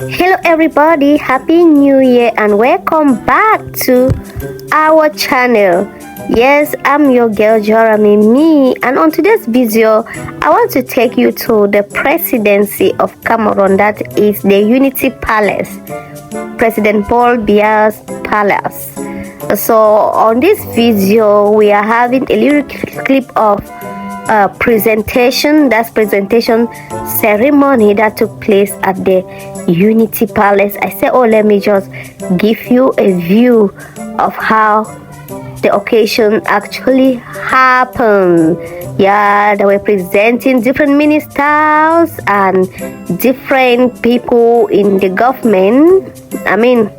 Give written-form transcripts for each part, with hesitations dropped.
Hello everybody, happy new year and welcome back to our channel. Yes, I'm your girl Jeremy Me, and on today's video I want to take you to the presidency of Cameroon, that is the Unity Palace, President Paul Biya's palace. So on this video we are having a little clip of presentation ceremony that took place at the Unity Palace. I said, oh, let me just give you a view of how the occasion actually happened. Yeah, they were presenting different ministers and different people in the government. I mean,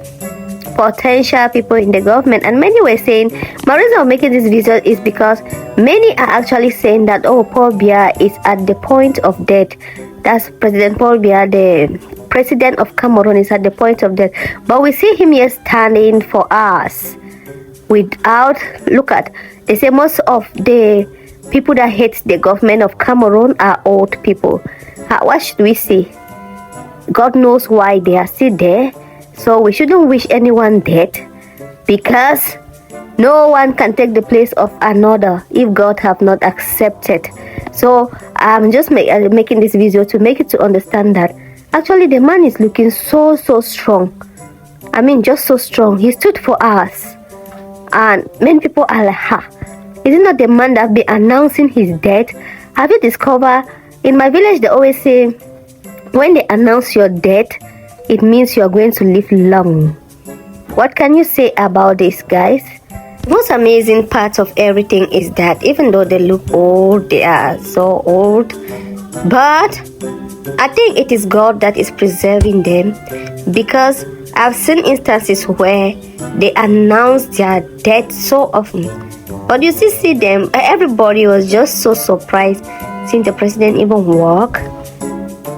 potential people in the government, and many were saying, my reason of making this video is because many are actually saying that, oh, Paul Biya is at the point of death. That's President Paul Biya, the president of Cameroon, is at the point of death, but we see him here standing for us without, look at, they say most of the people that hate the government of Cameroon are old people. What should we see? God knows why they are still there. So we shouldn't wish anyone dead, because no one can take the place of another if God have not accepted. So I'm just making this video to make it to understand that actually the man is looking so strong. I mean, just so strong. He stood for us, and many people are like, ha, is it not the man that be announcing his death? Have you discovered, in my village they always say, when they announce your death, it means you are going to live long. What can you say about this, guys? The most amazing part of everything is that even though they look old, they are so old, but I think it is God that is preserving them, because I've seen instances where they announce their death so often, but you still see them. Everybody was just so surprised seeing the president even walk,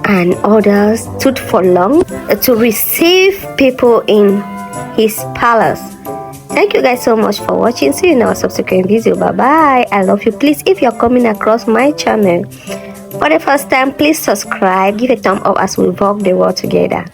and others stood for long to receive people in his palace. Thank you guys so much for watching. See you in our subsequent video. Bye bye. I love you. Please, if you're coming across my channel for the first time, please subscribe, give a thumb up as we walk the world together.